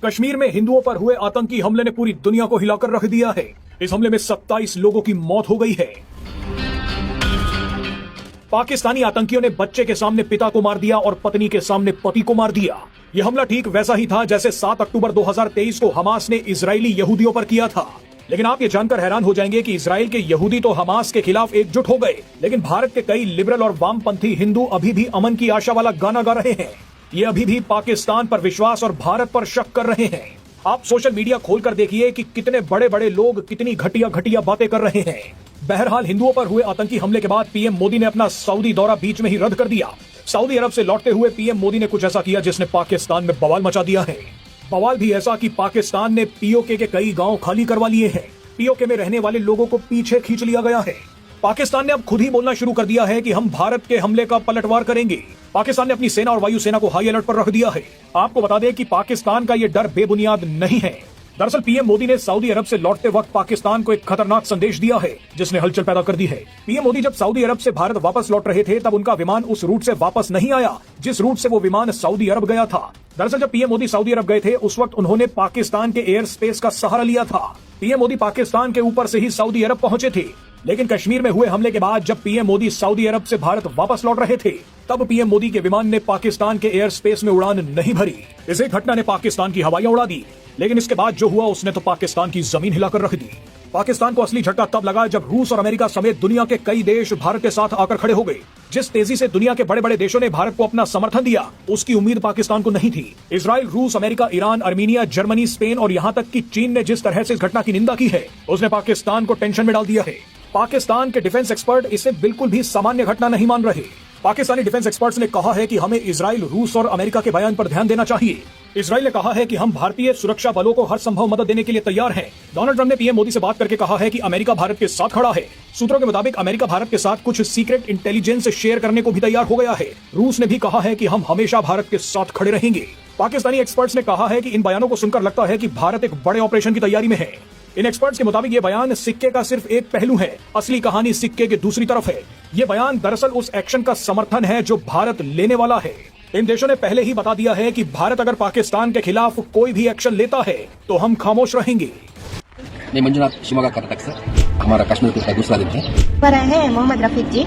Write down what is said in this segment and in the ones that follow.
कश्मीर में हिंदुओं पर हुए आतंकी हमले ने पूरी दुनिया को हिलाकर रख दिया है। इस हमले में 27 लोगों की मौत हो गई है। पाकिस्तानी आतंकियों ने बच्चे के सामने पिता को मार दिया और पत्नी के सामने पति को मार दिया। यह हमला ठीक वैसा ही था जैसे 7 अक्टूबर 2023 को हमास ने इजरायली यहूदियों पर किया था। लेकिन आप ये जानकर हैरान हो जाएंगे कि इजराइल के यहूदी तो हमास के खिलाफ एकजुट हो गए, लेकिन भारत के कई लिबरल और वामपंथी हिंदू अभी भी अमन की आशा वाला गाना गा रहे हैं। ये अभी भी पाकिस्तान पर विश्वास और भारत पर शक कर रहे हैं। आप सोशल मीडिया खोलकर देखिए कि कितने बड़े बड़े लोग कितनी घटिया घटिया बातें कर रहे हैं। बहरहाल, हिंदुओं पर हुए आतंकी हमले के बाद पीएम मोदी ने अपना सऊदी दौरा बीच में ही रद्द कर दिया। सऊदी अरब से लौटते हुए पीएम मोदी ने कुछ ऐसा किया जिसने पाकिस्तान में बवाल मचा दिया है। बवाल भी ऐसा कि पाकिस्तान ने पीओके के कई गांव खाली करवा लिए हैं। पीओके में रहने वाले लोगों को पीछे खींच लिया गया है। पाकिस्तान ने अब खुद ही बोलना शुरू कर दिया है कि हम भारत के हमले का पलटवार करेंगे। पाकिस्तान ने अपनी सेना और वायुसेना को हाई अलर्ट पर रख दिया है। आपको बता दें कि पाकिस्तान का ये डर बेबुनियाद नहीं है। दरअसल पीएम मोदी ने सऊदी अरब से लौटते वक्त पाकिस्तान को एक खतरनाक संदेश दिया है जिसने हलचल पैदा कर दी है। पीएम मोदी जब सऊदी अरब से भारत वापस लौट रहे थे तब उनका विमान उस रूट से वापस नहीं आया जिस रूट से वो विमान सऊदी अरब गया था। दरअसल जब पीएम मोदी सऊदी अरब गए थे उस वक्त उन्होंने पाकिस्तान के एयर स्पेस का सहारा लिया था। पीएम मोदी पाकिस्तान के ऊपर से ही सऊदी अरब पहुंचे थे। लेकिन कश्मीर में हुए हमले के बाद जब पीएम मोदी सऊदी अरब से भारत वापस लौट रहे थे तब पीएम मोदी के विमान ने पाकिस्तान के एयर स्पेस में उड़ान नहीं भरी। इस एक घटना ने पाकिस्तान की हवाइयां उड़ा दी, लेकिन इसके बाद जो हुआ उसने तो पाकिस्तान की जमीन हिलाकर रख दी। पाकिस्तान को असली झटका तब लगा जब रूस और अमेरिका समेत दुनिया के कई देश भारत के साथ आकर खड़े हो गए। जिस तेजी से दुनिया के बड़े बड़े देशों ने भारत को अपना समर्थन दिया उसकी उम्मीद पाकिस्तान को नहीं थी। इजराइल, रूस, America, Iran, Armenia, Germany, Spain और यहाँ तक कि चीन ने जिस तरह से इस घटना की निंदा की है उसने पाकिस्तान को टेंशन में डाल दिया है। पाकिस्तान के डिफेंस एक्सपर्ट इसे बिल्कुल भी सामान्य घटना नहीं मान रहे। पाकिस्तानी डिफेंस एक्सपर्ट्स ने कहा है कि हमें इजराइल, रूस और अमेरिका के बयान पर ध्यान देना चाहिए। इजराइल ने कहा है कि हम भारतीय सुरक्षा बलों को हर संभव मदद देने के लिए तैयार हैं। डोनाल्ड ट्रंप ने पीएम मोदी से बात करके कहा है कि अमेरिका भारत के साथ खड़ा है। सूत्रों के मुताबिक अमेरिका भारत के साथ कुछ सीक्रेट इंटेलिजेंस शेयर करने को भी तैयार हो गया है। रूस ने भी कहा है कि हम हमेशा भारत के साथ खड़े रहेंगे। पाकिस्तानी एक्सपर्ट्स ने कहा है कि इन बयानों को सुनकर लगता है कि भारत एक बड़े ऑपरेशन की तैयारी में है। इन एक्सपर्ट्स के मुताबिक ये बयान सिक्के का सिर्फ एक पहलू है, असली कहानी सिक्के के दूसरी तरफ है। ये बयान दरअसल उस एक्शन का समर्थन है जो भारत लेने वाला है। इन देशों ने पहले ही बता दिया है कि भारत अगर पाकिस्तान के खिलाफ कोई भी एक्शन लेता है तो हम खामोश रहेंगे। मैं मंजुनाथ, शिमोगा, कर्नाटक से। हमारा कश्मीर का दूसरा दिन है। मोहम्मद रफीक जी।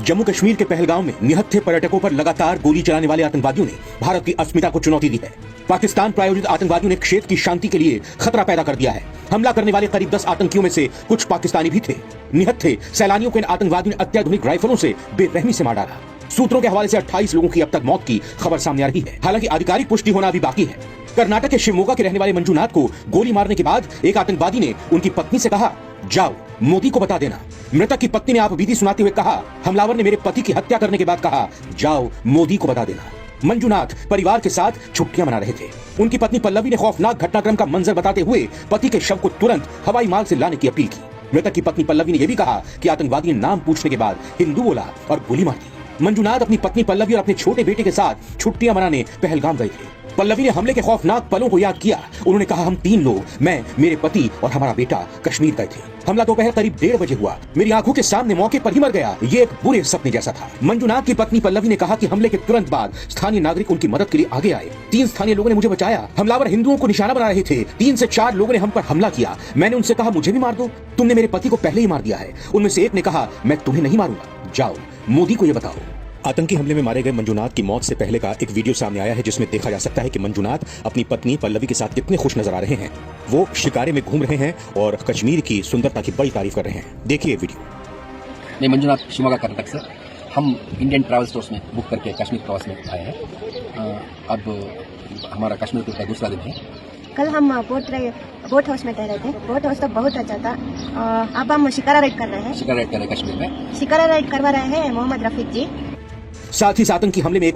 जम्मू कश्मीर के पहलगांव में निहत्थे पर्यटकों पर लगातार गोली चलाने वाले आतंकवादियों ने भारत की अस्मिता को चुनौती दी है। पाकिस्तान प्रायोजित आतंकवादियों ने क्षेत्र की शांति के लिए खतरा पैदा कर दिया है। हमला करने वाले करीब 10 आतंकियों में से कुछ पाकिस्तानी भी थे। निहत्थे सैलानियों को इन आतंकवादियों ने अत्याधुनिक राइफलों से बेरहमी से मार डाला। सूत्रों के हवाले से 28 लोगों की अब तक मौत की खबर सामने आ रही है। हालांकि आधिकारिक पुष्टि होना अभी बाकी है। कर्नाटक के शिवमोगा के रहने वाले मंजुनाथ को गोली मारने के बाद एक आतंकवादी ने उनकी पत्नी से कहा, जाओ मोदी को बता देना। मृतक की पत्नी ने आप बीती सुनाते हुए कहा, हमलावर ने मेरे पति की हत्या करने के बाद कहा, जाओ मोदी को बता देना। मंजुनाथ परिवार के साथ छुट्टियां मना रहे थे। उनकी पत्नी पल्लवी ने खौफनाक घटनाक्रम का मंजर बताते हुए पति के शव को तुरंत हवाई मार्ग से लाने की अपील की। मृतक की पत्नी पल्लवी ने यह भी कहा कि आतंकवादी ने नाम पूछने के बाद हिंदू बोला और गोली मार दी। मंजुनाथ अपनी पत्नी पल्लवी और अपने छोटे बेटे के साथ छुट्टियां मनाने पहलगाम गए थे। पल्लवी ने हमले के खौफनाक पलों को याद किया। उन्होंने कहा, हम 3 लोग, मैं, मेरे पति और हमारा बेटा कश्मीर गए थे। हमला दोपहर करीब 1:30 बजे हुआ। मेरी आंखों के सामने मौके पर ही मर गया। ये एक बुरे सपने जैसा था। मंजुनाथ की पत्नी पल्लवी ने कहा कि हमले के तुरंत बाद स्थानीय नागरिक उनकी मदद के लिए आगे आए। 3 स्थानीय लोगों ने मुझे बचाया। हमलावर हिंदुओं को निशाना बना रहे थे। 3 से 4 लोगों ने हम पर हमला किया। मैंने उनसे कहा, मुझे भी मार दो, तुमने मेरे पति को पहले ही मार दिया है। उनमें से एक ने कहा, मैं तुम्हें नहीं मारूंगा, जाओ मोदी को ये बताओ। आतंकी हमले में मारे गए मंजुनाथ की मौत से पहले का एक वीडियो सामने आया है जिसमें देखा जा सकता है कि मंजुनाथ अपनी पत्नी पल्लवी के साथ कितने खुश नजर आ रहे हैं। वो शिकारे में घूम रहे हैं और कश्मीर की सुंदरता की बड़ी तारीफ कर रहे हैं। देखिए वीडियो। मैं मंजुनाथ, शिमोगा, कर्नाटक से। हम इंडियन ट्रैवल स्टोर्स में बुक करके कश्मीर प्रवास में आए हैं। अब हमारा कश्मीर का दूसरा दिन है। कल हम बोट हाउस में ठहरे थे। बोट हाउस तो बहुत अच्छा था। अब हम शिकारा राइड कर रहे हैं। शिकारा राइड कर रहे हैं कश्मीर में। शिकारा राइड करवा रहे हैं मोहम्मद रफीक जी। साथ ही आतंकी हमले में